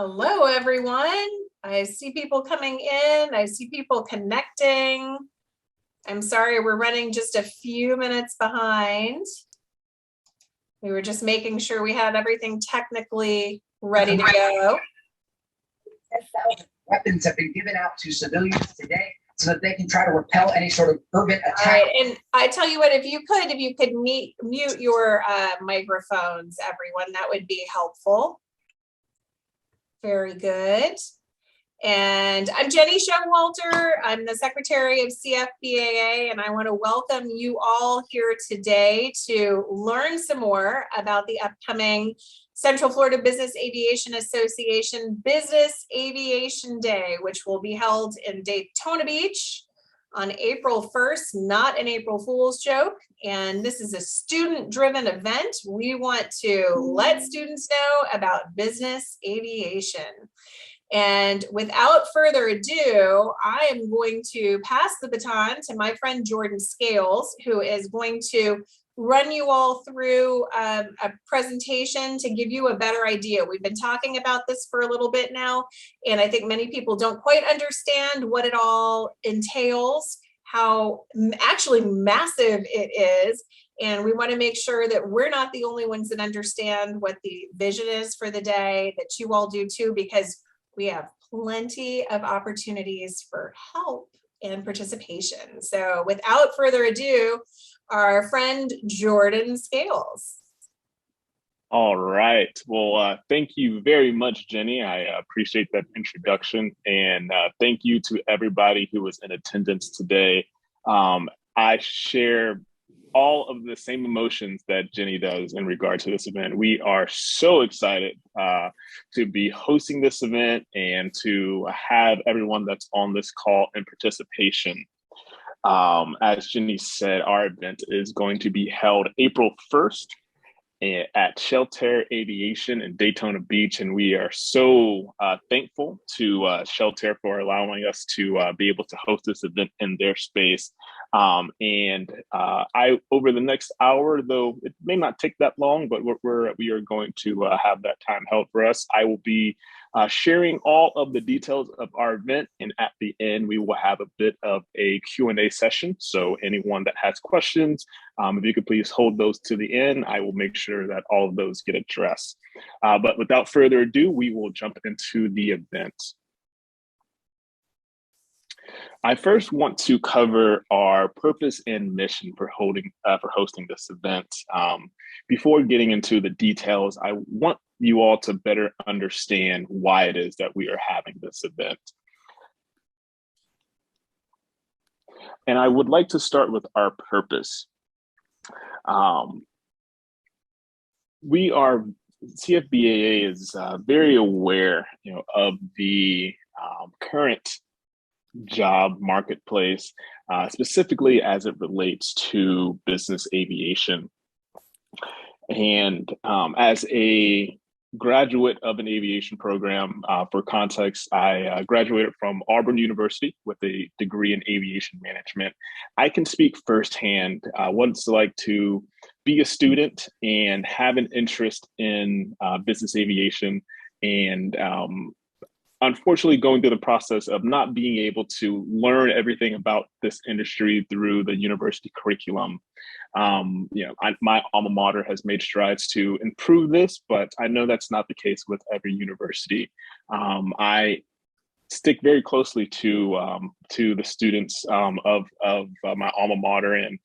Hello, everyone. I see people coming in. I see people connecting. I'm sorry, we're running just a few minutes behind. We were just making sure we had everything technically ready to go. Weapons have been given out to civilians today so that they can try to repel any sort of urban attack. All right, and I tell you what, if you could mute your microphones, everyone, that would be helpful. Very good. And I'm Jenny Showalter. I'm the Secretary of CFBAA, and I want to welcome you all here today to learn some more about the upcoming Central Florida Business Aviation Association Business Aviation Day, which will be held in Daytona Beach on April 1st, not an April Fool's joke. And this is a student-driven event. We want to let students know about business aviation. And without further ado, I am going to pass the baton to my friend Jordan Scales, who is going to run you all through a presentation to give you a better idea. We've been talking about this for a little bit now, and I think many people don't quite understand what it all entails, how actually massive it is. And we want to make sure that we're not the only ones that understand what the vision is for the day, that you all do too, because we have plenty of opportunities for help and participation. So without further ado, our friend Jordan Scales. All right. Well, thank you very much, Jenny. I appreciate that introduction, and thank you to everybody who was in attendance today. I share all of the same emotions that Jenny does in regard to this event. We are so excited to be hosting this event and to have everyone that's on this call in participation. As Jenny said, our event is going to be held April 1st at Showalter Aviation in Daytona Beach, and we are so thankful to Showalter for allowing us to be able to host this event in their space. I over the next hour, though it may not take that long, but we are going to have that time held for us. I will be sharing all of the details of our event, and at the end we will have a bit of a Q&A session. So anyone that has questions, if you could please hold those to the end, I will make sure that all of those get addressed. But without further ado, we will jump into the event. I first want to cover our purpose and mission for hosting this event. Before getting into the details, I want you all to better understand why it is that we are having this event. And I would like to start with our purpose. CFBAA is very aware, of the current job marketplace, specifically as it relates to business aviation. And as a graduate of an aviation program, for context, I graduated from Auburn University with a degree in aviation management. I can speak firsthand what it's like to be a student and have an interest in business aviation, and unfortunately going through the process of not being able to learn everything about this industry through the university curriculum. My alma mater has made strides to improve this, but I know that's not the case with every university. I stick very closely to the students of my alma mater, and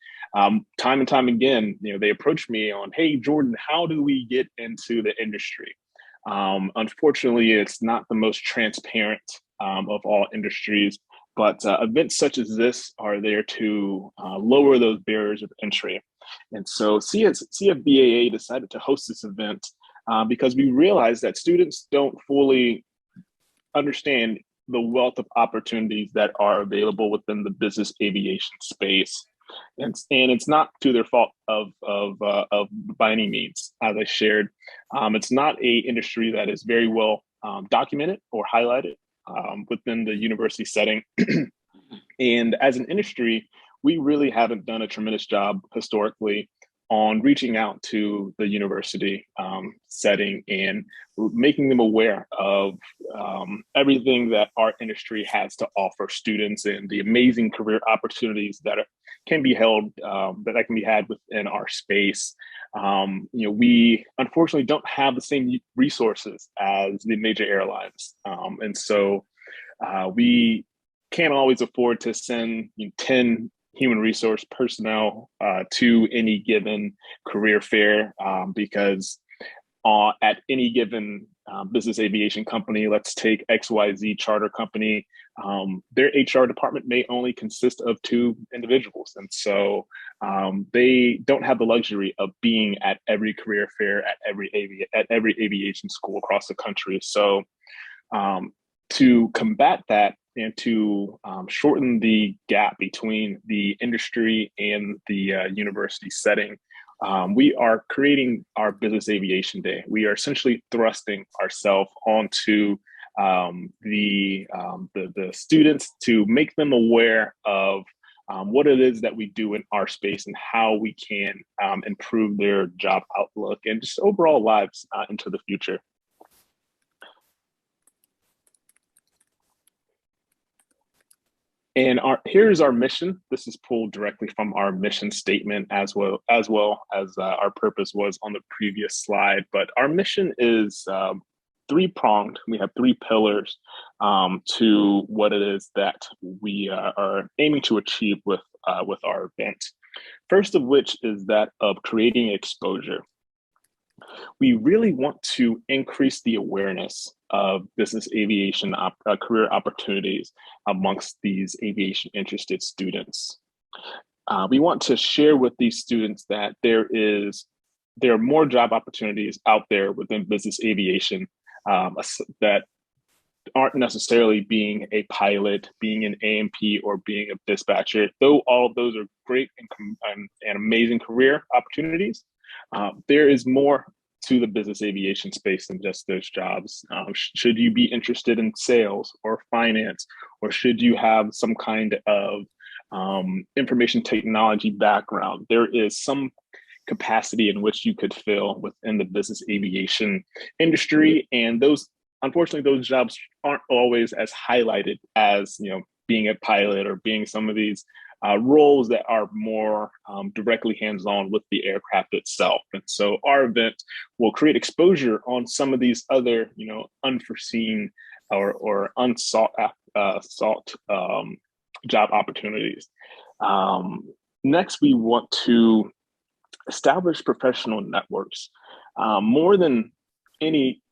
time and time again, they approach me on, "Hey, Jordan, how do we get into the industry?" Unfortunately, it's not the most transparent of all industries, but events such as this are there to lower those barriers of entry. And so CFBAA decided to host this event because we realized that students don't fully understand the wealth of opportunities that are available within the business aviation space. And it's not to their fault of by any means. As I shared, it's not a industry that is very well documented or highlighted within the university setting. And as an industry, we really haven't done a tremendous job historically on reaching out to the university setting and making them aware of everything that our industry has to offer students and the amazing career opportunities that can be held, that can be had within our space. We unfortunately don't have the same resources as the major airlines. And so we can't always afford to send 10 human resource personnel to any given career fair because at any given business aviation company, let's take XYZ charter company, their HR department may only consist of 2 individuals. And so they don't have the luxury of being at every career fair, at every aviation school across the country. So to combat that and to shorten the gap between the industry and the university setting, we are creating our Business Aviation Day. We are essentially thrusting ourselves onto the students to make them aware of what it is that we do in our space and how we can improve their job outlook and just overall lives into the future. And here's our mission. This is pulled directly from our mission statement as well as our purpose was on the previous slide. But our mission is 3-pronged. We have 3 pillars to what it is that we are aiming to achieve with our event. First of which is that of creating exposure. We really want to increase the awareness of business aviation career opportunities amongst these aviation interested students. We want to share with these students that there are more job opportunities out there within business aviation that aren't necessarily being a pilot, being an A&P, or being a dispatcher. Though all of those are great and amazing career opportunities, there is more to the business aviation space than just those jobs. Should you be interested in sales or finance, or should you have some kind of information technology background, there is some capacity in which you could fill within the business aviation industry. And unfortunately, those jobs aren't always as highlighted as, being a pilot or being some of these roles that are more directly hands-on with the aircraft itself. And so our event will create exposure on some of these other, unforeseen or unsought job opportunities. Next, we want to establish professional networks. More than any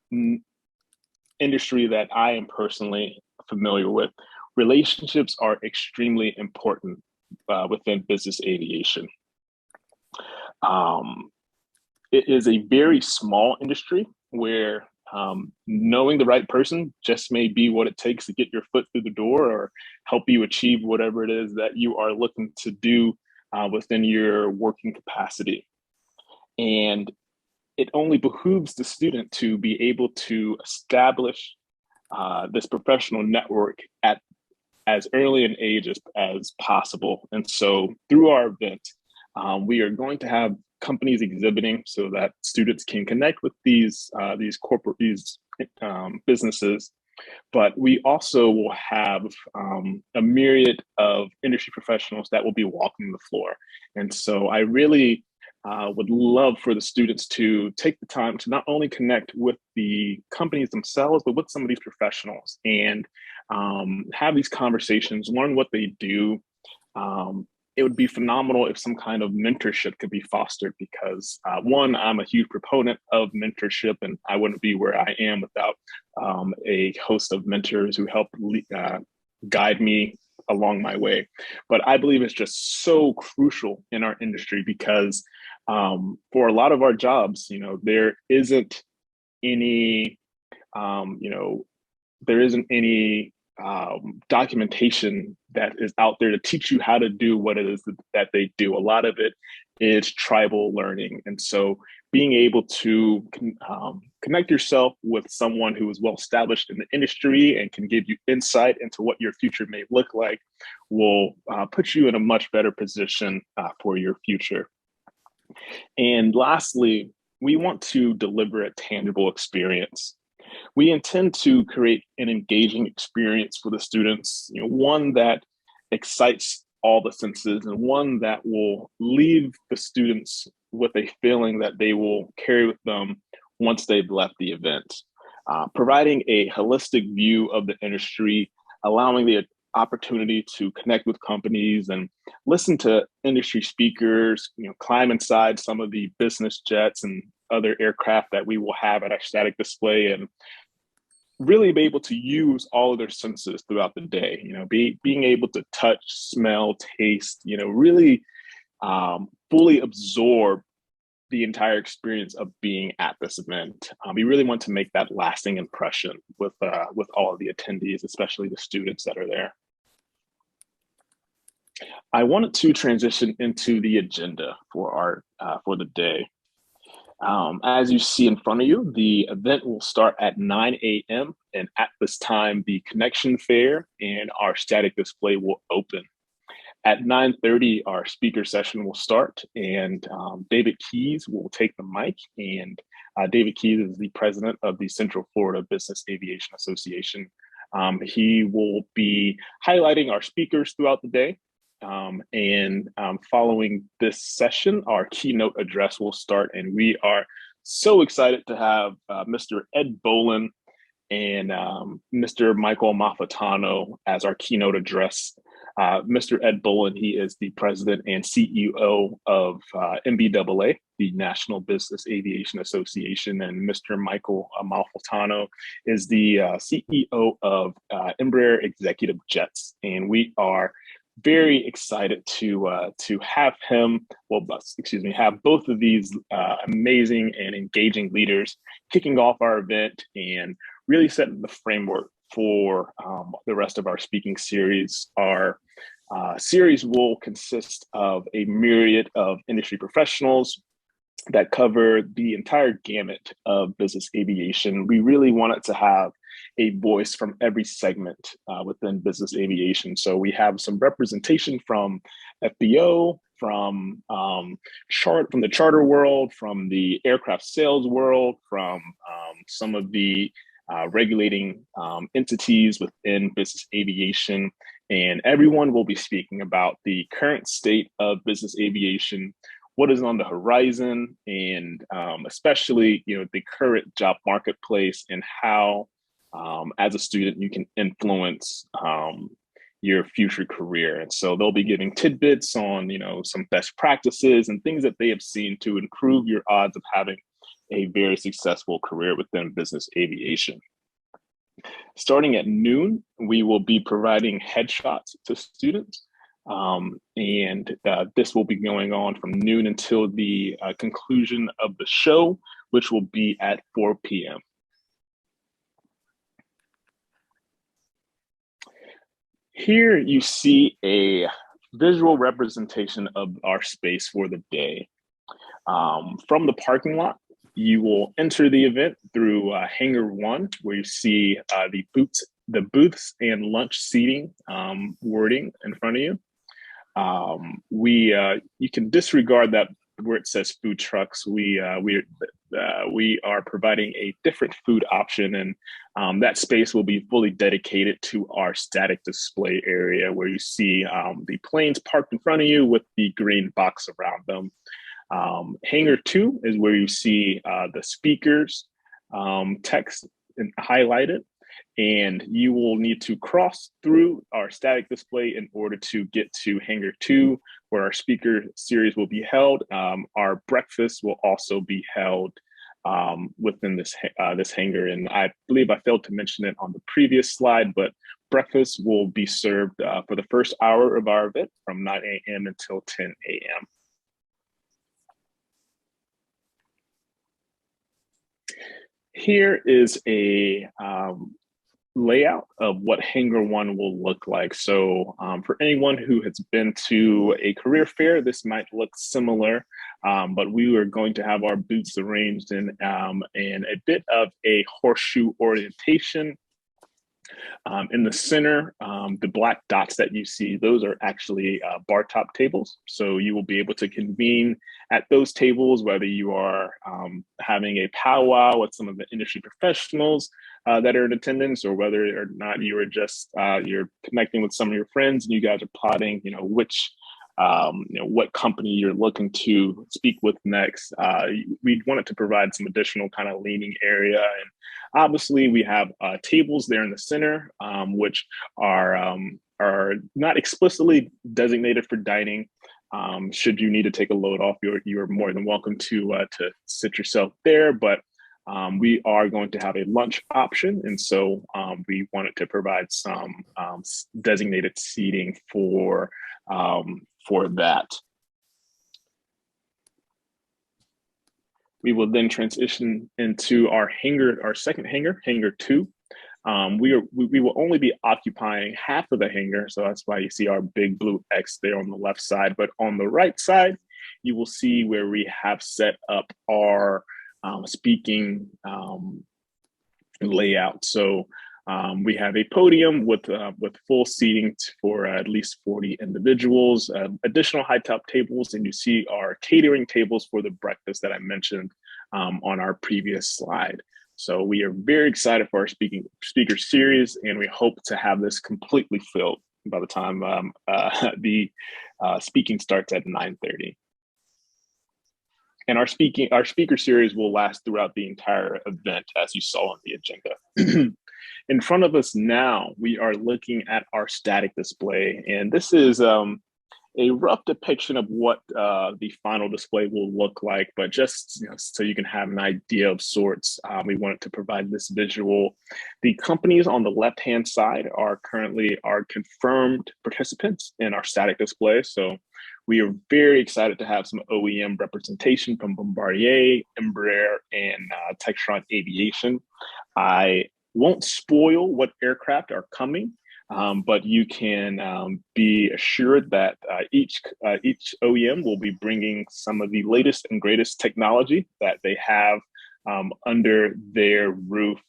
industry that I am personally familiar with, relationships are extremely important within business aviation. It is a very small industry where knowing the right person just may be what it takes to get your foot through the door or help you achieve whatever it is that you are looking to do within your working capacity. And it only behooves the student to be able to establish this professional network at as early an age as possible. And so through our event, we are going to have companies exhibiting so that students can connect with these businesses. But we also will have a myriad of industry professionals that will be walking the floor. And so I really would love for the students to take the time to not only connect with the companies themselves, but with some of these professionals and have these conversations, learn what they do. It would be phenomenal if some kind of mentorship could be fostered because one, I'm a huge proponent of mentorship and I wouldn't be where I am without a host of mentors who help guide me along my way. But I believe it's just so crucial in our industry because for a lot of our jobs, there isn't any, documentation that is out there to teach you how to do what it is that they do. A lot of it is tribal learning. And so being able to connect yourself with someone who is well established in the industry and can give you insight into what your future may look like will put you in a much better position for your future. And lastly, we want to deliver a tangible experience. We intend to create an engaging experience for the students, one that excites all the senses and one that will leave the students with a feeling that they will carry with them once they've left the event. Providing a holistic view of the industry, allowing the opportunity to connect with companies and listen to industry speakers, climb inside some of the business jets and other aircraft that we will have at our static display, and really be able to use all of their senses throughout the day, being able to touch, smell, taste, really fully absorb the entire experience of being at this event. We really want to make that lasting impression with all of the attendees, especially the students that are there. I wanted to transition into the agenda for the day. As you see in front of you, the event will start at 9 a.m. and at this time, the connection fair and our static display will open. At 9:30, our speaker session will start, and David Keys will take the mic. And David Keys is the president of the Central Florida Business Aviation Association. He will be highlighting our speakers throughout the day. Following this session, our keynote address will start, and we are so excited to have Mr. Ed Bolin and Mr. Michael Malfitano as our keynote address. Mr. Ed Bolin, he is the president and CEO of MBAA, the National Business Aviation Association, and Mr. Michael Malfitano is the CEO of Embraer Executive Jets, and we are very excited to have have both of these amazing and engaging leaders kicking off our event and really setting the framework for the rest of our speaking series. Our series will consist of a myriad of industry professionals that cover the entire gamut of business aviation. We really wanted to have a voice from every segment within business aviation. So we have some representation from FBO, from the charter world, from the aircraft sales world, from some of the regulating entities within business aviation. And everyone will be speaking about the current state of business aviation, what is on the horizon, and especially the current job marketplace and how as a student you can influence your future career. And so they'll be giving tidbits on some best practices and things that they have seen to improve your odds of having a very successful career within business aviation. Starting at noon, we will be providing headshots to students. This will be going on from noon until the conclusion of the show, which will be at 4 p.m. Here you see a visual representation of our space for the day. From the parking lot, you will enter the event through Hangar 1, where you see the booths and lunch seating wording in front of you. You can disregard that where it says food trucks. We are providing a different food option, and that space will be fully dedicated to our static display area, where you see the planes parked in front of you with the green box around them. Hangar 2 is where you see the speakers text and highlighted, and you will need to cross through our static display in order to get to Hangar 2, where our speaker series will be held. Our breakfast will also be held within this hangar, and I believe I failed to mention it on the previous slide, but breakfast will be served for the first hour of our event from 9 a.m. until 10 a.m. Here is a layout of what Hangar 1 will look like. So for anyone who has been to a career fair, this might look similar, but we are going to have our booths arranged in a bit of a horseshoe orientation. In the center, the black dots that you see, those are actually bar top tables. So you will be able to convene at those tables, whether you are having a powwow with some of the industry professionals that are in attendance, or whether or not you are just you're connecting with some of your friends and you guys are plotting, which what company you're looking to speak with next. We wanted to provide some additional kind of leaning area. And obviously we have tables there in the center, which are not explicitly designated for dining. Should you need to take a load off, you're more than welcome to sit yourself there. But we are going to have a lunch option. And so we wanted to provide some designated seating for that. We will then transition into our second hangar, hangar 2. We will only be occupying half of the hangar, so that's why you see our big blue X there on the left side. But on the right side, you will see where we have set up our speaking layout. So we have a podium with full seating for at least 40 individuals, additional high top tables, and you see our catering tables for the breakfast that I mentioned on our previous slide. So we are very excited for our speaker series, and we hope to have this completely filled by the time the speaking starts at 9:30. And our speaker series will last throughout the entire event, as you saw on the agenda. In front of us now, we are looking at our static display, and this is a rough depiction of what the final display will look like. But just so you can have an idea of sorts, we wanted to provide this visual. The companies on the left-hand side are currently our confirmed participants in our static display. So we are very excited to have some OEM representation from Bombardier, Embraer, and Textron Aviation. I won't spoil what aircraft are coming, but you can be assured that each OEM will be bringing some of the latest and greatest technology that they have under their roof.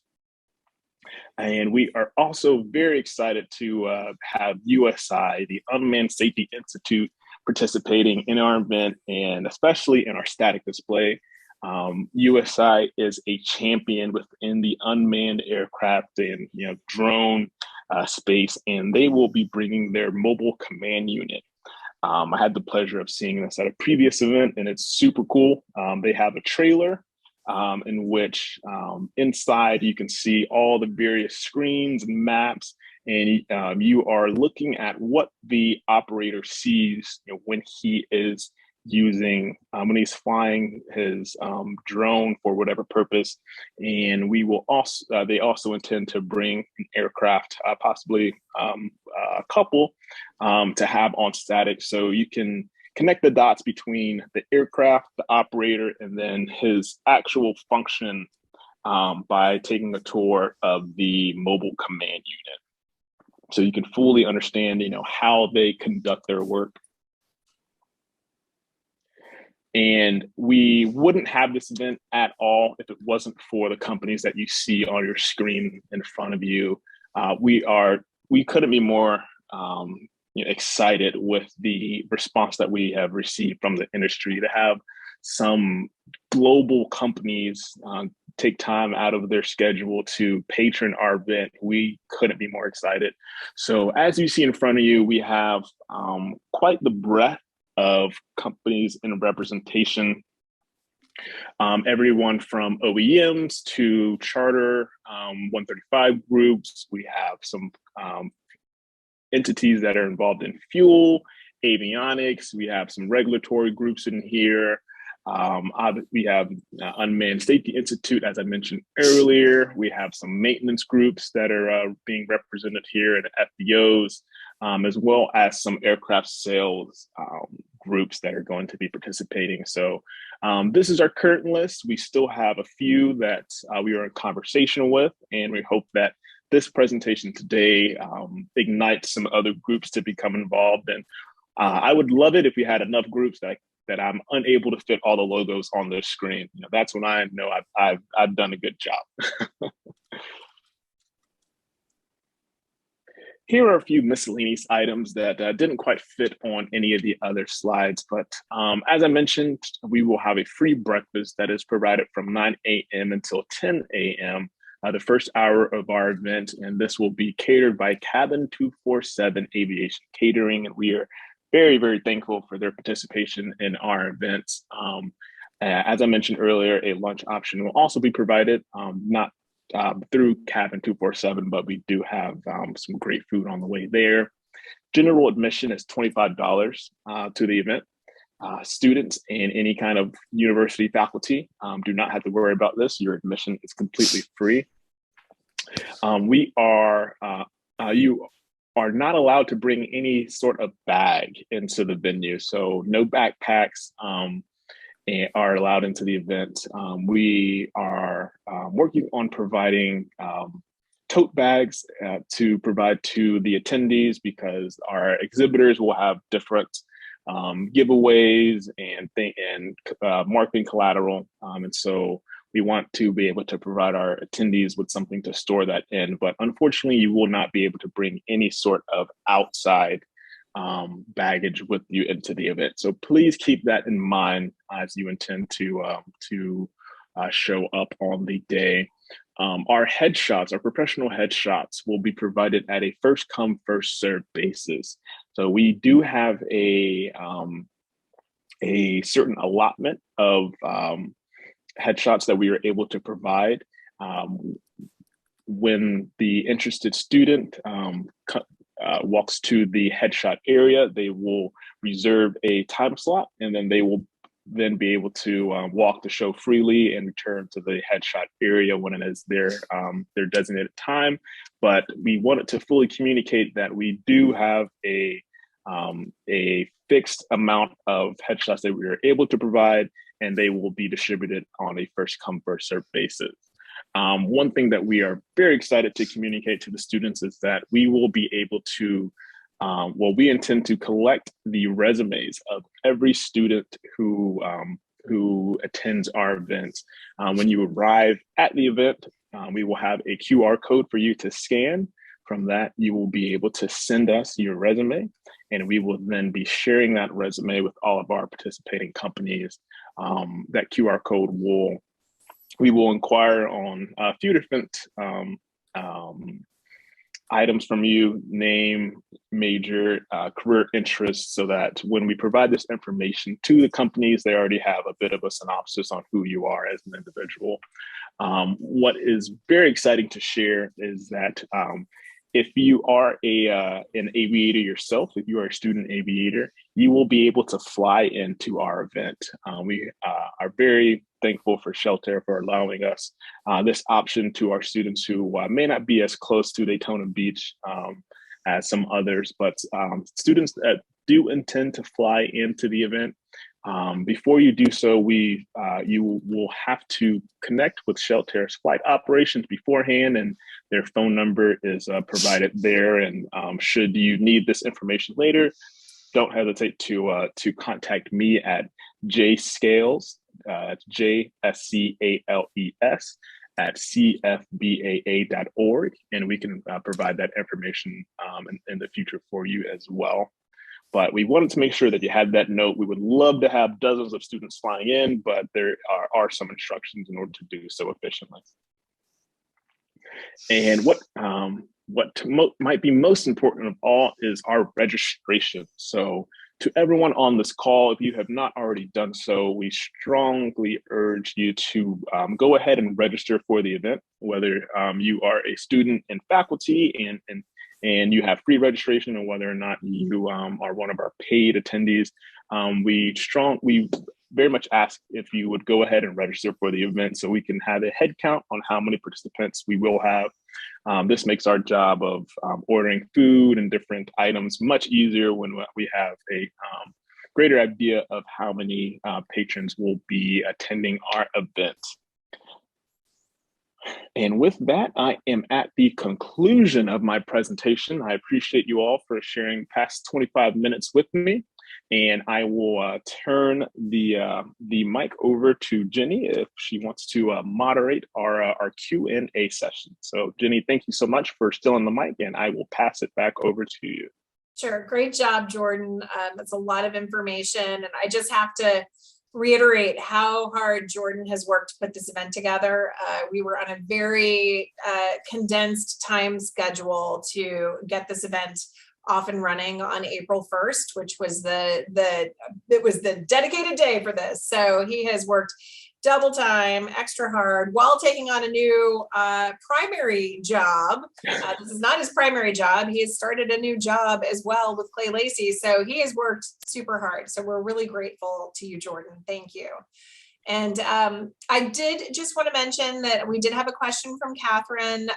And we are also very excited to have USI, the Unmanned Safety Institute, participating in our event, and especially in our static display. USI is a champion within the unmanned aircraft and drone space, and they will be bringing their mobile command unit. I had the pleasure of seeing this at a previous event, and it's super cool. They have a trailer in which inside you can see all the various screens and maps, and you are looking at what the operator sees when he is when he's flying his drone for whatever purpose. And we will also they also intend to bring an aircraft, possibly a couple, to have on static, so you can connect the dots between the aircraft, the operator, and then his actual function by taking a tour of the mobile command unit, so you can fully understand how they conduct their work. And we wouldn't have this event at all if it wasn't for the companies that you see on your screen in front of you. We couldn't be more excited with the response that we have received from the industry to have some global companies take time out of their schedule to patron our event. We couldn't be more excited. So as you see in front of you, we have quite the breadth of companies in representation, everyone from OEMs to charter 135 groups. We have some entities that are involved in fuel, avionics. We have some regulatory groups in here. We have Unmanned Safety Institute, as I mentioned earlier. We have some maintenance groups that are being represented here, and FBOs, as well as some aircraft sales groups that are going to be participating. So this is our current list. We still have a few that we are in conversation with, and we hope that this presentation today ignites some other groups to become involved. And I would love it if we had enough groups that I'm unable to fit all the logos on the screen. That's when I know I've done a good job. here are a few miscellaneous items that didn't quite fit on any of the other slides, but as I mentioned, we will have a free breakfast that is provided from 9 a.m. until 10 a.m. The first hour of our event, and this will be catered by Cabin 247 Aviation Catering, and we are very, very thankful for their participation in our events. As I mentioned earlier, a lunch option will also be provided, not through Cabin 247, but we do have some great food on the way there. General admission is $25 to the event. Students and any kind of university faculty do not have to worry about this. Your admission is completely free. You are not allowed to bring any sort of bag into the venue. So no backpacks are allowed into the event. We are working on providing tote bags to provide to the attendees, because our exhibitors will have different giveaways and marketing collateral. And so we want to be able to provide our attendees with something to store that in. But unfortunately, you will not be able to bring any sort of outside baggage with you into the event. So please keep that in mind as you intend to show up on the day. Our headshots, our professional headshots, will be provided at a first come, first served basis. So we do have a certain allotment of headshots that we are able to provide. When the interested student walks to the headshot area, they will reserve a time slot, and then they will then be able to walk the show freely and return to the headshot area when it is their designated time. But we wanted to fully communicate that we do have a fixed amount of headshots that we are able to provide, and they will be distributed on a first come, first served basis. One thing that we are very excited to communicate to the students is that we will be able to, we intend to collect the resumes of every student who attends our event. When you arrive at the event, we will have a QR code for you to scan. From that, you will be able to send us your resume, and we will then be sharing that resume with all of our participating companies. That QR code we will inquire on a few different items from you: name, major, career interests, so that when we provide this information to the companies, they already have a bit of a synopsis on who you are as an individual. What is very exciting to share is that if you are an aviator yourself, if you are a student aviator, you will be able to fly into our event. We are very thankful for Showalter for allowing us this option to our students who may not be as close to Daytona Beach as some others, but students that do intend to fly into the event, before you do so, you will have to connect with Showalter's flight operations beforehand, and their phone number is provided there. And should you need this information later, don't hesitate to contact me at jscales, JSCALES at CFBAA.org, and we can provide that information in the future for you as well. But we wanted to make sure that you had that note. We would love to have dozens of students flying in, but there are some instructions in order to do so efficiently. And what might be most important of all is our registration. So to everyone on this call, if you have not already done so, we strongly urge you to go ahead and register for the event, whether you are a student and faculty and you have free registration, or whether or not you are one of our paid attendees. We very much ask if you would go ahead and register for the event so we can have a head count on how many participants we will have. This makes our job of ordering food and different items much easier when we have a greater idea of how many patrons will be attending our event. And with that, I am at the conclusion of my presentation. I appreciate you all for sharing past 25 minutes with me. And I will turn the mic over to Jenny if she wants to moderate our Q&A session. So Jenny, thank you so much for still on the mic, and I will pass it back over to you. Sure. Great job, Jordan. That's a lot of information. And I just have to reiterate how hard Jordan has worked to put this event together. We were on a very condensed time schedule to get this event off and running on April 1st, which was it was the dedicated day for this. So he has worked double time, extra hard, while taking on a new primary job. This is not his primary job. He has started a new job as well with Clay Lacey. So he has worked super hard. So we're really grateful to you, Jordan. Thank you. And I did just want to mention that we did have a question from Catherine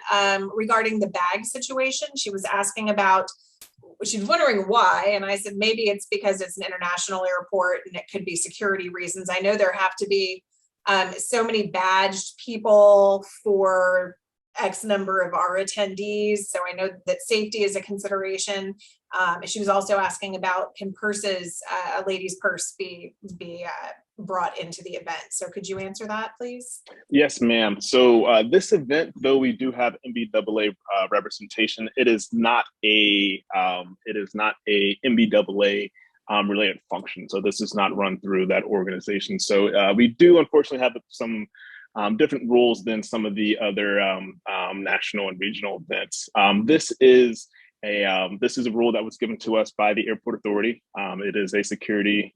regarding the bag situation. She was asking about, she's wondering why. And I said, maybe it's because it's an international airport and it could be security reasons. I know there have to be so many badged people for X number of our attendees. So I know that safety is a consideration. She was also asking about, can purses, a lady's purse be brought into the event? So could you answer that, please? Yes, ma'am. So this event, though we do have MBAA representation, it is not a MBAA related function. So this is not run through that organization. So we do unfortunately have some different rules than some of the other national and regional events. This is a rule that was given to us by the airport authority. It is a security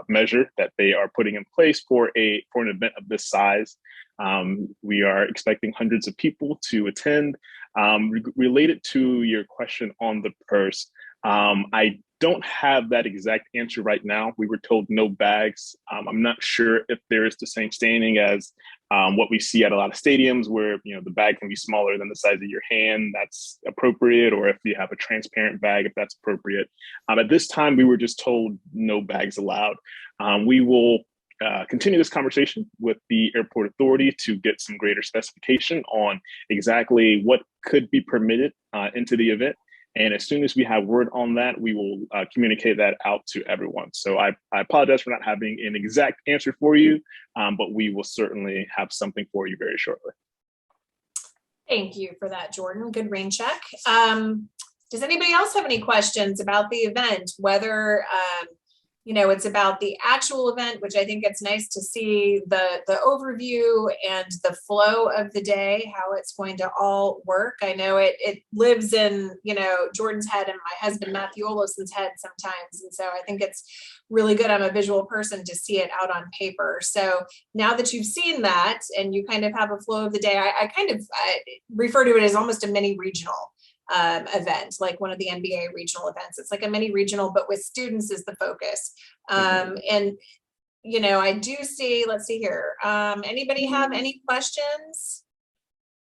measure that they are putting in place for an event of this size. We are expecting hundreds of people to attend. Related to your question on the purse, I don't have that exact answer right now. We were told no bags. I'm not sure if there is the same standing as what we see at a lot of stadiums where, the bag can be smaller than the size of your hand. That's appropriate. Or if you have a transparent bag, if that's appropriate. At this time, we were just told no bags allowed. We will continue this conversation with the airport authority to get some greater specification on exactly what could be permitted into the event. And as soon as we have word on that, we will communicate that out to everyone. So I apologize for not having an exact answer for you, but we will certainly have something for you very shortly. Thank you for that, Jordan. Good rain check. Does anybody else have any questions about the event, whether it's about the actual event, which I think it's nice to see the overview and the flow of the day, how it's going to all work. I know it lives in, Jordan's head and my husband, Matthew Oloson's head sometimes. And so I think it's really good. I'm a visual person to see it out on paper. So now that you've seen that and you kind of have a flow of the day, I refer to it as almost a mini regional event, like one of the NBA regional events. It's like a mini regional, but with students as the focus. And, I do see, let's see here. Anybody have any questions?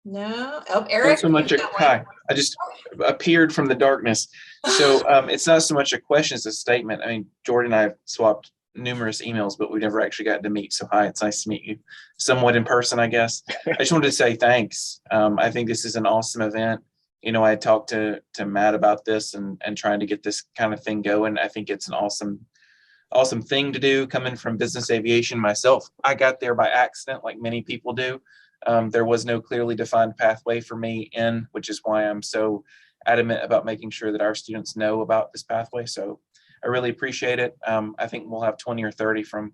No? Oh, Eric. Not so much hi, I just appeared from the darkness. So it's not so much a question as a statement. I mean, Jordan and I have swapped numerous emails, but we never actually got to meet. So hi, it's nice to meet you somewhat in person, I guess. I just wanted to say thanks. I think this is an awesome event. I had talked to Matt about this and trying to get this kind of thing going. I think it's an awesome thing to do coming from business aviation myself. I got there by accident, like many people do. There was no clearly defined pathway for me in, which is why I'm so adamant about making sure that our students know about this pathway. So I really appreciate it. I think we'll have 20 or 30 from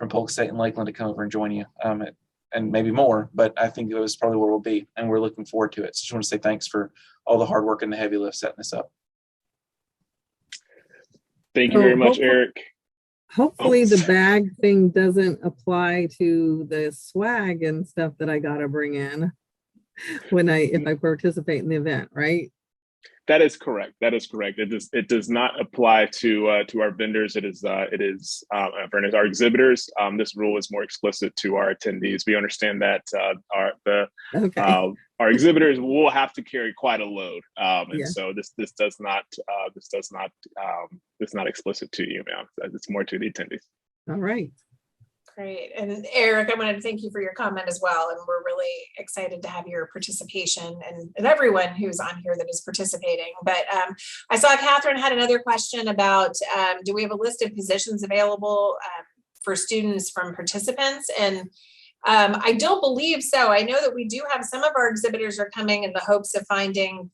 Polk State and Lakeland to come over and join you. And maybe more, but I think it was probably where we'll be, and we're looking forward to it. So just want to say thanks for all the hard work and the heavy lift setting this up. Thank you very much, Eric. Hopefully the bag thing doesn't apply to the swag and stuff that I gotta bring in if I participate in the event, right? That is correct. It does not apply to our vendors. It is our exhibitors. This rule is more explicit to our attendees. We understand that our exhibitors will have to carry quite a load, so this is not explicit to you, ma'am. It's more to the attendees. All right. Great. And Eric, I wanted to thank you for your comment as well. And we're really excited to have your participation and everyone who's on here that is participating. But I saw Catherine had another question about, do we have a list of positions available for students from participants? And I don't believe so. I know that we do have some of our exhibitors are coming in the hopes of finding,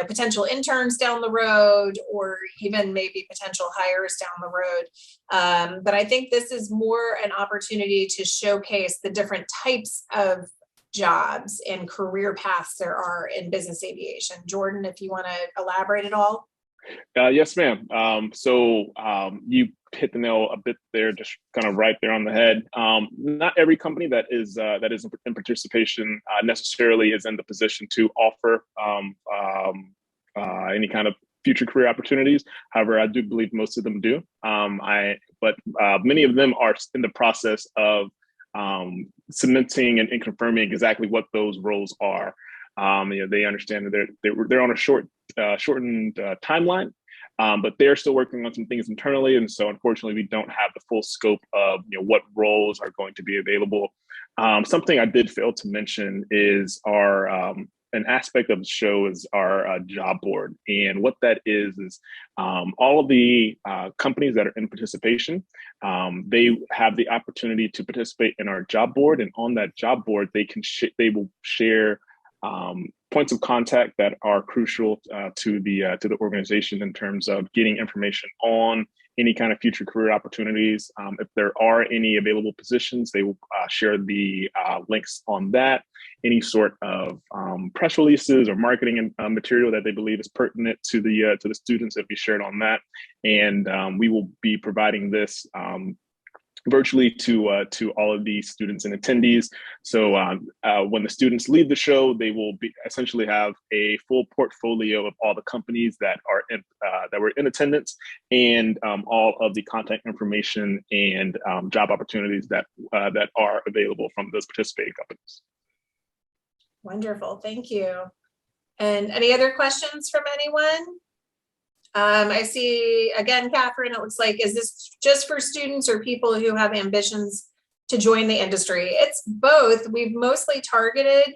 potential interns down the road, or even maybe potential hires down the road. But I think this is more an opportunity to showcase the different types of jobs and career paths there are in business aviation. Jordan, if you want to elaborate at all. Yes, ma'am. You hit the nail a bit there, just kind of right there on the head. Not every company that is in participation necessarily is in the position to offer any kind of future career opportunities. However, I do believe most of them do. But many of them are in the process of cementing and confirming exactly what those roles are. They understand that they're on a shortened timeline, but they're still working on some things internally, and so unfortunately, we don't have the full scope of what roles are going to be available. Something I did fail to mention is our an aspect of the show is our job board, and what that is all of the companies that are in participation, they have the opportunity to participate in our job board, and on that job board, they will share points of contact that are crucial to the organization in terms of getting information on any kind of future career opportunities. If there are any available positions, they will share the links on that. Any sort of press releases or marketing material that they believe is pertinent to the students that be shared on that, and we will be providing this virtually to all of the students and attendees. So when the students leave the show, they will essentially have a full portfolio of all the companies that were in attendance, and all of the contact information and job opportunities that are available from those participating companies. Wonderful, thank you. And any other questions from anyone? I see, again, Catherine, it looks like, is this just for students or people who have ambitions to join the industry? It's both. We've mostly targeted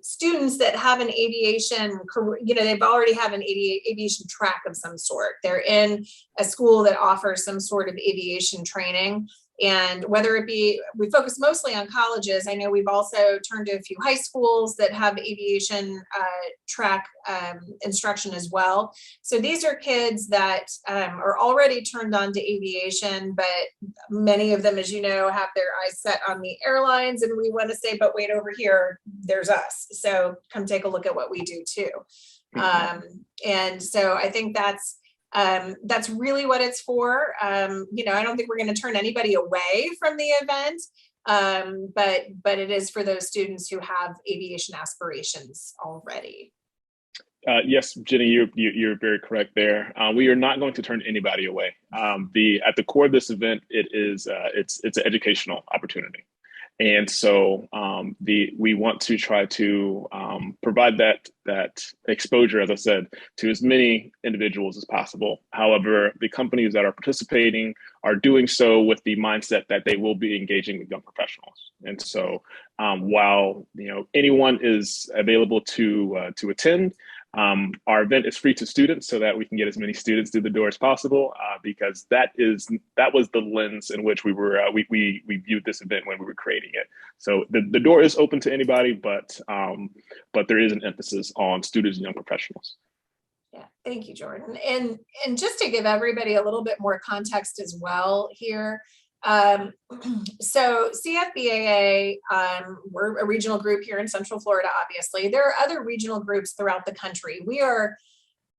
students that have an aviation career, they've already have an aviation track of some sort. They're in a school that offers some sort of aviation training. And whether it be, we focus mostly on colleges. I know we've also turned to a few high schools that have aviation track instruction as well. So these are kids that are already turned on to aviation, but many of them, as you know, have their eyes set on the airlines, and we want to say, but wait, over here, there's us. So come take a look at what we do too. And so I think that's really what it's for. I don't think we're going to turn anybody away from the event, but it is for those students who have aviation aspirations already. Yes, Jenny, you're very correct there. We are not going to turn anybody away. At the core of this event, it's an educational opportunity. And so we want to try to provide that exposure, as I said, to as many individuals as possible. However, the companies that are participating are doing so with the mindset that they will be engaging with young professionals. And so while anyone is available to attend, our event is free to students so that we can get as many students through the door as possible, because that was the lens in which we viewed this event when we were creating it. So the door is open to anybody, but there is an emphasis on students and young professionals. Yeah, thank you, Jordan. And just to give everybody a little bit more context as well here. So CFBAA, we're a regional group here in Central Florida, obviously. There are other regional groups throughout the country. We are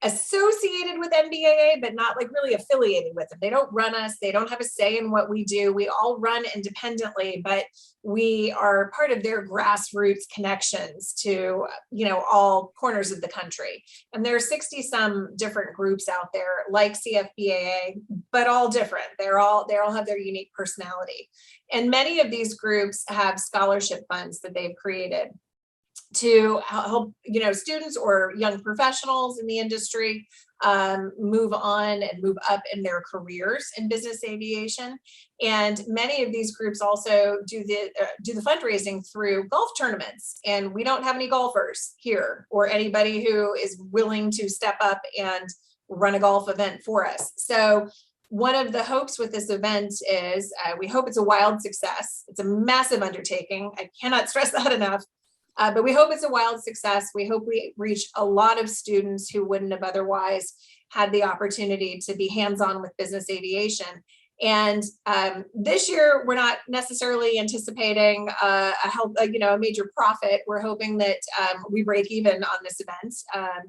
associated with NBAA, but not like really affiliated with them. They don't run us. They don't have a say in what we do. We all run independently, but we are part of their grassroots connections to, all corners of the country. And there are 60 some different groups out there like CFBAA, but all different. They all have their unique personality. And many of these groups have scholarship funds that they've created to help, students or young professionals in the industry move on and move up in their careers in business aviation. And many of these groups also do the fundraising through golf tournaments. And we don't have any golfers here or anybody who is willing to step up and run a golf event for us. So one of the hopes with this event is we hope it's a wild success. It's a massive undertaking. I cannot stress that enough. But we hope it's a wild success. We hope we reach a lot of students who wouldn't have otherwise had the opportunity to be hands-on with business aviation. And this year, we're not necessarily anticipating a major profit. We're hoping that we break even on this event.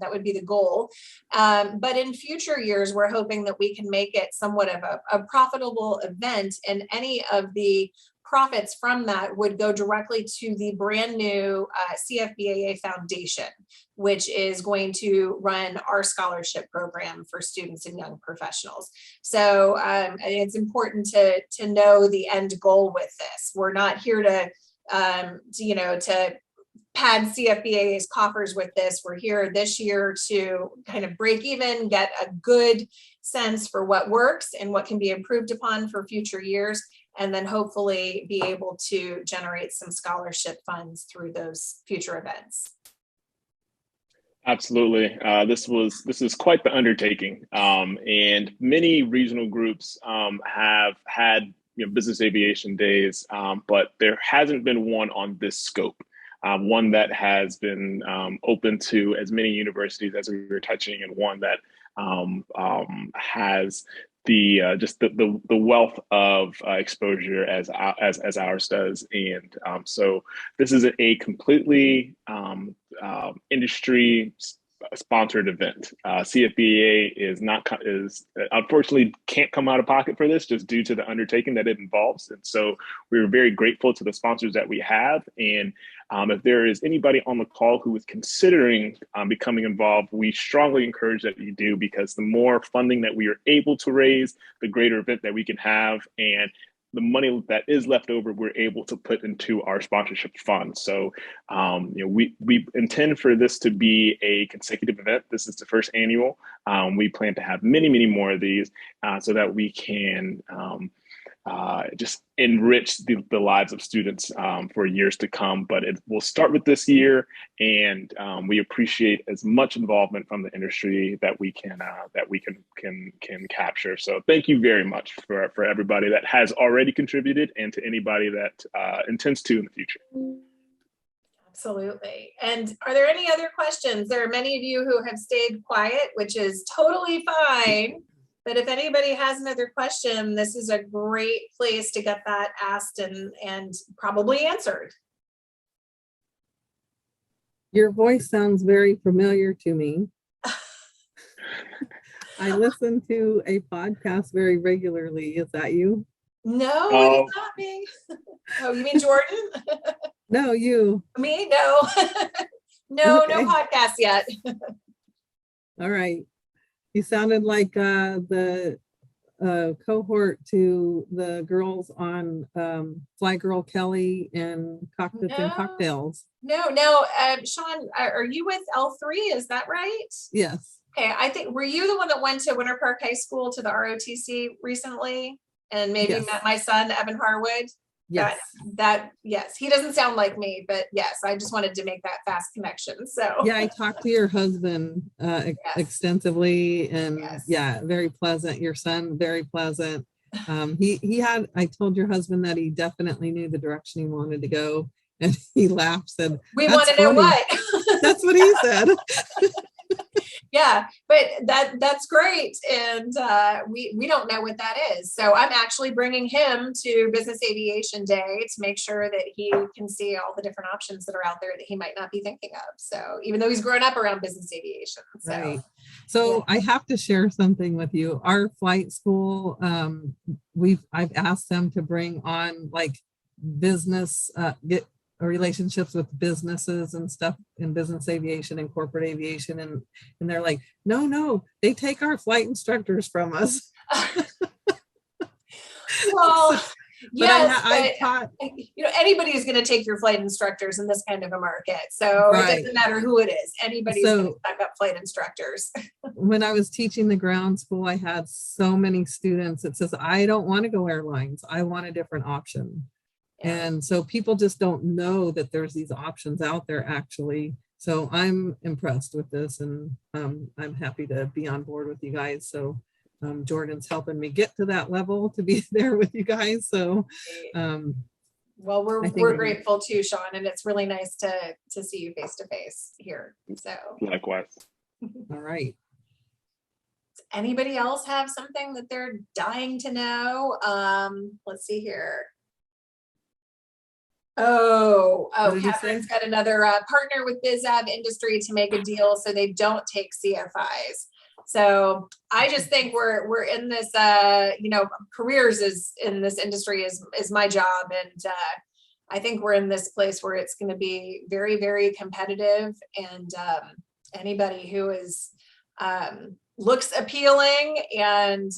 That would be the goal. But in future years, we're hoping that we can make it somewhat of a profitable event, and any of the profits from that would go directly to the brand new CFBAA Foundation, which is going to run our scholarship program for students and young professionals. So it's important to know the end goal with this. We're not here to pad CFBAA's coffers with this. We're here this year to kind of break even, get a good sense for what works and what can be improved upon for future years, and then hopefully be able to generate some scholarship funds through those future events. Absolutely. This is quite the undertaking, and many regional groups have had business aviation days, but there hasn't been one on this scope. One that has been open to as many universities as we were touching, and one that has the wealth of exposure as ours does. And so this is a completely industry sponsored event. CFBAA is unfortunately can't come out of pocket for this, just due to the undertaking that it involves. And so we're very grateful to the sponsors that we have. And if there is anybody on the call who is considering becoming involved, we strongly encourage that you do, because the more funding that we are able to raise, the greater event that we can have. And the money that is left over, we're able to put into our sponsorship fund. So, we intend for this to be a consecutive event. This is the first annual. We plan to have many, many more of these, so that we can just enrich the lives of students for years to come. But it will start with this year, and we appreciate as much involvement from the industry that we can capture. So thank you very much for everybody that has already contributed, and to anybody that intends to in the future. Absolutely. And are there any other questions? There are many of you who have stayed quiet, which is totally fine. But if anybody has another question, this is a great place to get that asked and probably answered. Your voice sounds very familiar to me. I listen to a podcast very regularly. Is that you? No, it's not me. Oh, you mean Jordan? No, you. Me? No. No, Okay. no podcast yet. All right. You sounded like the cohort to the girls on Fly Girl Kelly and Cocktails and Cocktails. No. Sean, are you with L3? Is that right? Yes. Okay, I think, were you the one that went to Winter Park High School to the ROTC recently? And maybe Yes. met my son, Evan Harwood? Yes. Yes, he doesn't sound like me, but yes, I just wanted to make that fast connection. So Yeah, I talked to your husband extensively, and yeah, very pleasant. Your son, very pleasant. I told your husband that he definitely knew the direction he wanted to go, and he laughed, said, we want to know what. That's what he said. Yeah, but that's great, and we don't know what that is. So I'm actually bringing him to Business Aviation Day to make sure that he can see all the different options that are out there that he might not be thinking of. So even though he's grown up around business aviation, Right. So I have to share something with you. Our flight school, I've asked them to bring on like business, get relationships with businesses and stuff in business aviation and corporate aviation, and they're like, no, they take our flight instructors from us. Well, Yes, I but taught, anybody is going to take your flight instructors in this kind of a market. So it Right. doesn't matter who it is. Anybody's going to suck up flight instructors. when I was teaching the ground school, I had so many students that says, I don't want to go airlines. I want a different option. Yeah. And so people just don't know that there's these options out there actually. So I'm impressed with this, and I'm happy to be on board with you guys. So Jordan's helping me get to that level to be there with you guys. So well, I think we're grateful too, Sean, and it's really nice to see you face to face here. So Likewise. all right. Does anybody else have something that they're dying to know? Let's see here. What did he Catherine's say? got another partner with BizAv Industry to make a deal so they don't take CFIs. So I just think we're in this, careers is in this industry is my job, and I think we're in this place where it's going to be very, very competitive, and anybody who is looks appealing and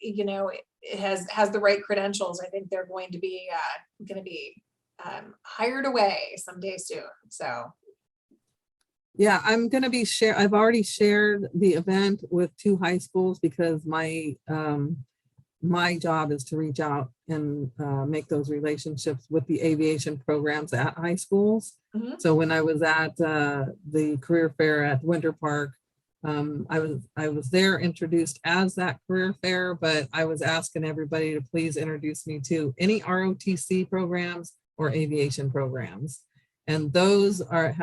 it has the right credentials, I think they're going to be hired away someday soon. So Yeah, I'm going to be I've already shared the event with 2 high schools because my my job is to reach out and make those relationships with the aviation programs at high schools. Mhm. So when I was at the career fair at Winter Park, I was there introduced as that career fair, but I was asking everybody to please introduce me to any ROTC programs or aviation programs. And those are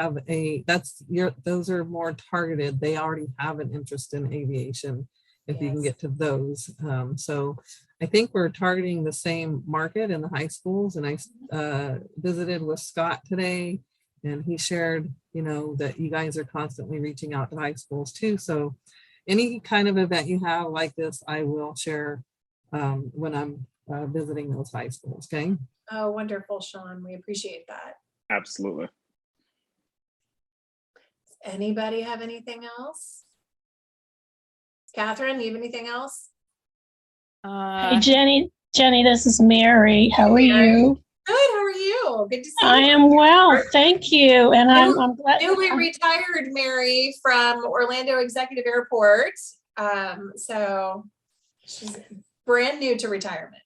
those are more targeted. They already have an interest in aviation if you can get to those. So I think we're targeting the same market in the high schools. And I visited with Scott today, and he shared, that you guys are constantly reaching out to high schools too. So any kind of event you have like this, I will share when I'm visiting those high schools. Okay. Oh, wonderful, Sean. We appreciate that. Absolutely. Does anybody have anything else? Catherine, you have anything else? Hey, Jenny, this is Mary. How are you? Good. How are you? Good to see you. I am well, thank you. And I'm glad. Newly retired Mary from Orlando Executive Airport. So she's brand new to retirement.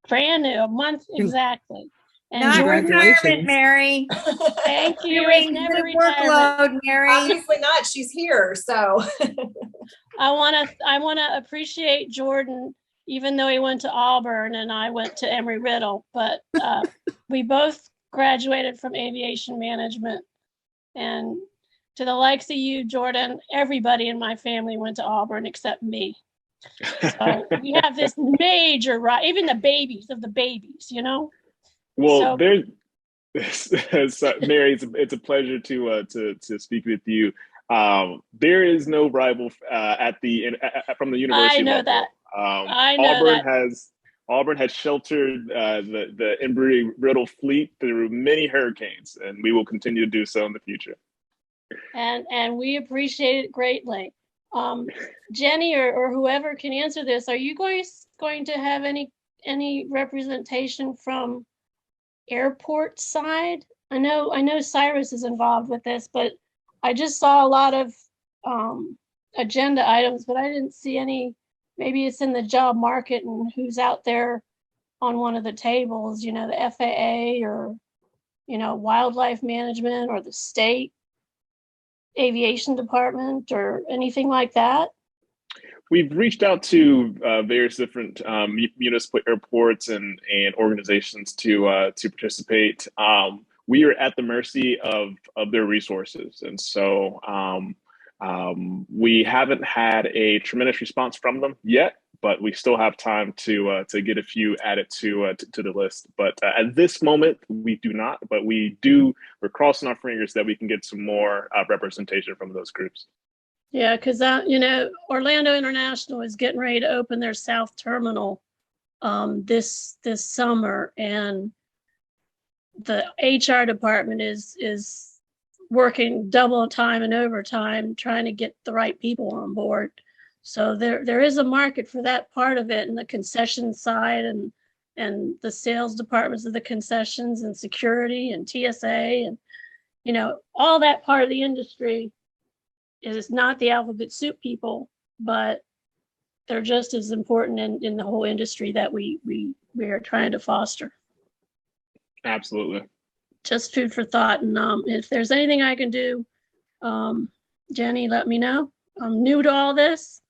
Brand new, a month exactly. And Not Jordan, retirement, Mary. thank you. Doing It's never good retirement. workload, Mary. Obviously not. She's here. So I wanna appreciate Jordan, even though he went to Auburn and I went to Embry-Riddle, but we both graduated from aviation management. And to the likes of you, Jordan, everybody in my family went to Auburn except me. So we have this major, right? Even the babies of the babies, Well, So- Mary, it's a pleasure to speak with you. There is no rival from the university I know level. that. I know Auburn that. Auburn has sheltered the Embry-Riddle fleet through many hurricanes, and we will continue to do so in the future. And we appreciate it greatly. Jenny or whoever can answer this, are you guys going to have any representation from airport side? I know Cyrus is involved with this, but I just saw a lot of agenda items, but I didn't see any. Maybe it's in the job market and who's out there on one of the tables, the FAA or, wildlife management or the state aviation department or anything like that. We've reached out to various different municipal airports and organizations to participate. We are at the mercy of their resources, and so we haven't had a tremendous response from them yet. But we still have time to get a few added to the list. But at this moment, we do not. But we're crossing our fingers that we can get some more representation from those groups. Yeah, because Orlando International is getting ready to open their South Terminal this summer, and the HR department is working double time and overtime trying to get the right people on board. So there is a market for that part of it, and the concession side and and the sales departments of the concessions and security and TSA and, all that part of the industry is not the alphabet soup people, but they're just as important in the whole industry that we are trying to foster. Absolutely. Just food for thought. And if there's anything I can do, Jenny, let me know. I'm new to all this.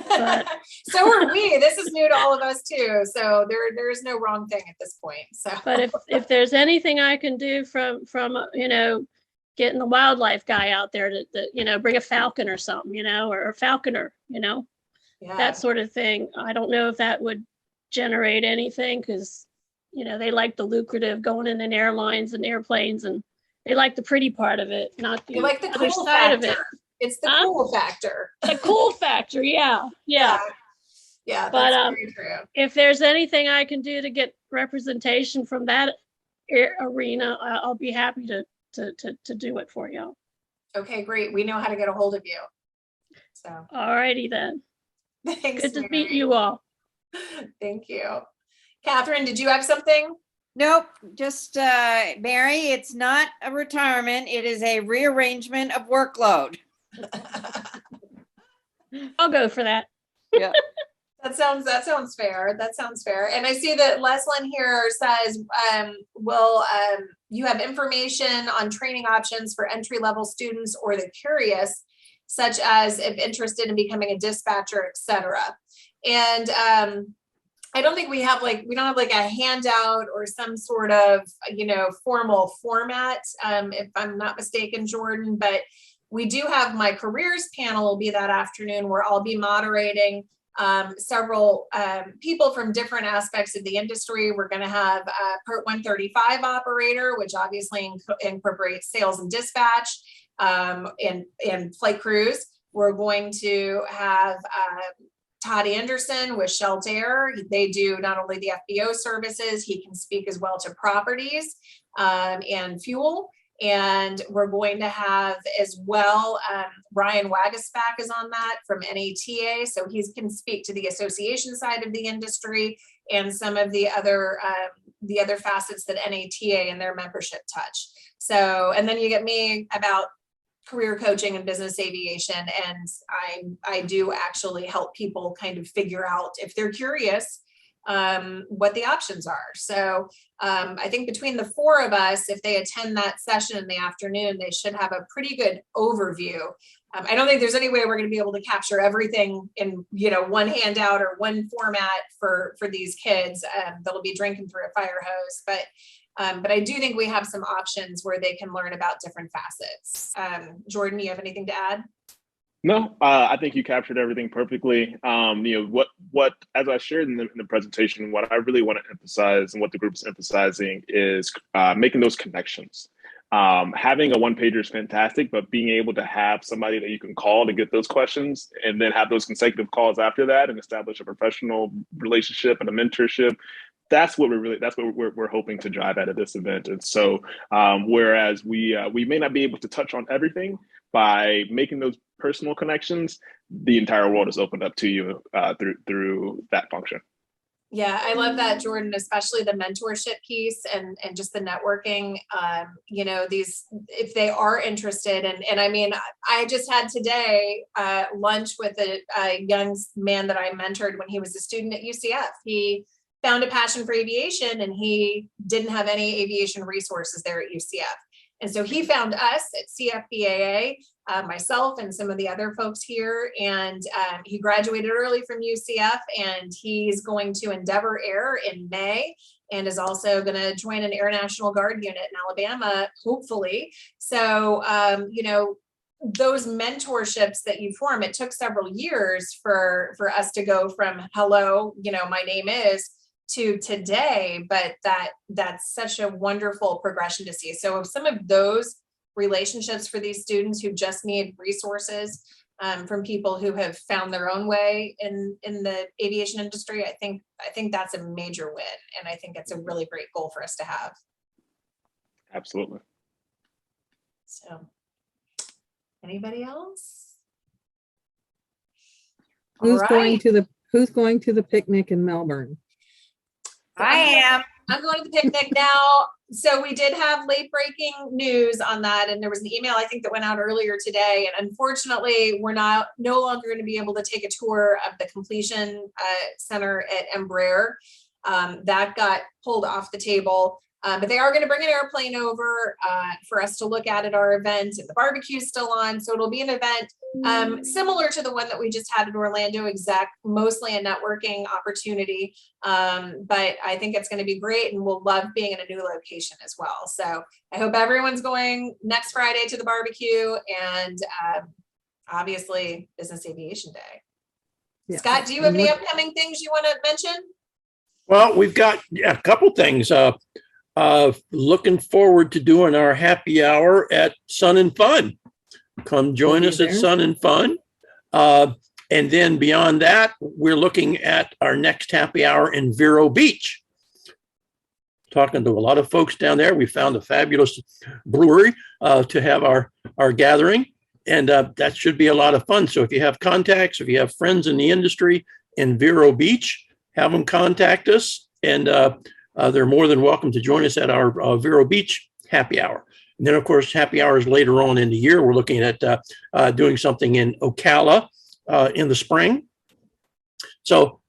But so are we. This is new to all of us too. So there is no wrong thing at this point. So, but if there's anything I can do from getting the wildlife guy out there to bring a falcon or something, or a falconer, yeah. that sort of thing. I don't know if that would generate anything because they like the lucrative going in airlines and airplanes, and they like the pretty part of it, not the, you like the other cool side factor. of it. It's the cool factor. The cool factor, yeah. That's But very true. if there's anything I can do to get representation from that arena, I'll be happy to do it for you. Okay, great. We know how to get a hold of you. So, all righty then. thanks. Good to Mary. meet you all. Thank you. Catherine, did you have something? Nope, just Mary, it's not a retirement. It is a rearrangement of workload. I'll go for that. Yeah. That sounds fair. That sounds fair. And I see that Leslyn here says, will you have information on training options for entry-level students or the curious, such as if interested in becoming a dispatcher, etc. And I don't think we don't have like a handout or some sort of, formal format, if I'm not mistaken, Jordan, but we do have my careers panel will be that afternoon where I'll be moderating several people from different aspects of the industry. We're going to have a Part 135 operator, which obviously incorporates sales and dispatch and flight crews. We're going to have Todd Anderson with Showalter. They do not only the FBO services, he can speak as well to properties and fuel. And we're going to have as well, Ryan Wagasback is on that from NATA. So he can speak to the association side of the industry and some of the other facets that NATA and their membership touch. So, and then you get me about career coaching and business aviation. And I do actually help people kind of figure out, if they're curious, what the options are. So I think between the four of us, if they attend that session in the afternoon, they should have a pretty good overview. I don't think there's any way we're going to be able to capture everything in, one handout or one format for these kids that'll be drinking through a fire hose. But I do think we have some options where they can learn about different facets. Jordan, you have anything to add? No, I think you captured everything perfectly. What as I shared in the presentation, what I really want to emphasize and what the group's emphasizing is making those connections. Having a one-pager is fantastic, but being able to have somebody that you can call to get those questions and then have those consecutive calls after that and establish a professional relationship and a mentorship, that's what we're hoping to drive out of this event. And so whereas we may not be able to touch on everything, by making those personal connections, the entire world is opened up to you through that function. Yeah, I love that, Jordan, especially the mentorship piece and just the networking. If they are interested, and I mean, I just had today lunch with a young man that I mentored when he was a student at UCF. He found a passion for aviation and he didn't have any aviation resources there at UCF. And so he found us at CFBAA, myself and some of the other folks here, and he graduated early from UCF, and he's going to Endeavor Air in May and is also going to join an Air National Guard unit in Alabama, hopefully. So, those mentorships that you form, it took several years for us to go from hello, my name is, to today, but that's such a wonderful progression to see. So some of those relationships for these students who just need resources from people who have found their own way in the aviation industry, I think that's a major win, and I think it's a really great goal for us to have. Absolutely. So, anybody else? Who's All going right. to the picnic in Melbourne? I am. I'm going to the picnic now. So we did have late breaking news on that. And there was an email, I think, that went out earlier today. And unfortunately, we're no longer going to be able to take a tour of the completion center at Embraer. That got pulled off the table. But they are going to bring an airplane over for us to look at our event, and the barbecue's still on. So it'll be an event similar to the one that we just had in Orlando, mostly a networking opportunity. But I think it's going to be great, and we'll love being in a new location as well. So I hope everyone's going next Friday to the barbecue, and obviously Business Aviation Day. Yeah. Scott, do you have any upcoming things you want to mention? Well, we've got a couple things. Looking forward to doing our happy hour at Sun and Fun. Come join us at Sun and Fun. And then beyond that, we're looking at our next happy hour in Vero Beach. Talking to a lot of folks down there. We found a fabulous brewery to have our gathering. And that should be a lot of fun. So if you have contacts, if you have friends in the industry in Vero Beach, have them contact us. And they're more than welcome to join us at our Vero Beach happy hour. And then, of course, happy hours later on in the year. We're looking at doing something in Ocala in the spring. So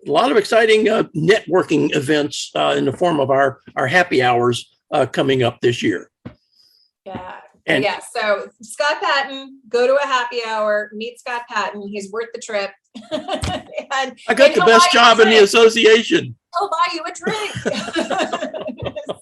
a lot of exciting networking events in the form of our happy hours coming up this year. Yeah. And yeah. So Scott Patton, go to a happy hour, meet Scott Patton. He's worth the trip. And I got the best job in the association. He'll buy you a drink.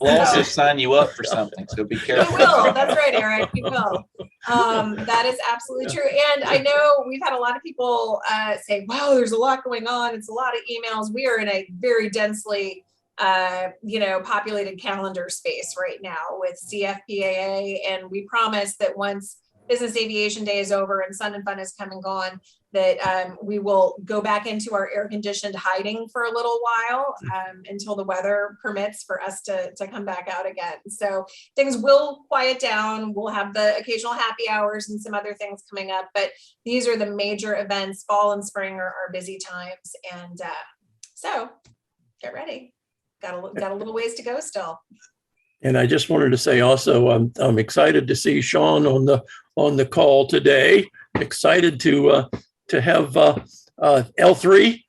We'll also sign you up for something, so be He careful. will. That's right, Eric. He will. That is absolutely true. And I know we've had a lot of people say, wow, there's a lot going on. It's a lot of emails. We are in a very densely populated calendar space right now with CFBAA. And we promise that once Business Aviation Day is over and Sun and Fun is come and gone, that we will go back into our air-conditioned hiding for a little while until the weather permits for us to come back out again. So things will quiet down. We'll have the occasional happy hours and some other things coming up, but these are the major events. Fall and spring are busy times. And so get ready. Got a little ways to go still. And I just wanted to say also, I'm excited to see Sean on the call today. Excited to have L3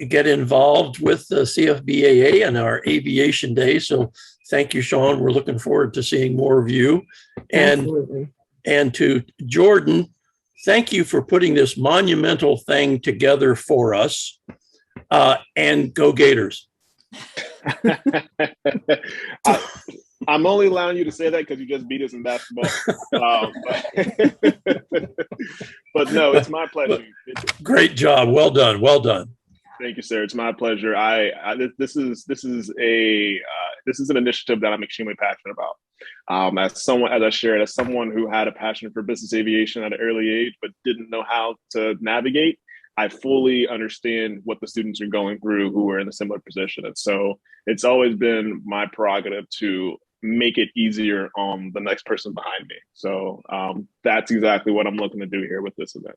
get involved with the CFBAA and our Aviation Day. So thank you, Sean. We're looking forward to seeing more of you. Absolutely. And to Jordan, thank you for putting this monumental thing together for us. And go Gators. I'm only allowing you to say that because you just beat us in basketball. But no, it's my pleasure. Great job. Well done. Well done. Thank you, sir. It's my pleasure. This is an initiative that I'm extremely passionate about. As someone who had a passion for business aviation at an early age, but didn't know how to navigate, I fully understand what the students are going through who are in a similar position. And so it's always been my prerogative to make it easier on the next person behind me. So that's exactly what I'm looking to do here with this event.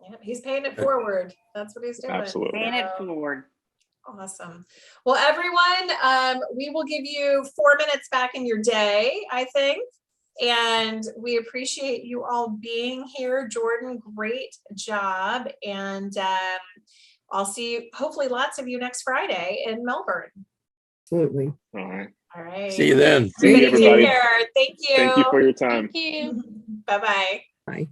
Yeah, he's paying it forward. That's what he's doing. Absolutely. Paying it forward. Awesome. Well, everyone, we will give you 4 minutes back in your day, I think. And we appreciate you all being here. Jordan, great job. And I'll see hopefully lots of you next Friday in Melbourne. Absolutely. All right. All right. See you then. See you, Everybody everybody. take care. Thank you. Thank you for your time. Thank you. Bye-bye. Bye.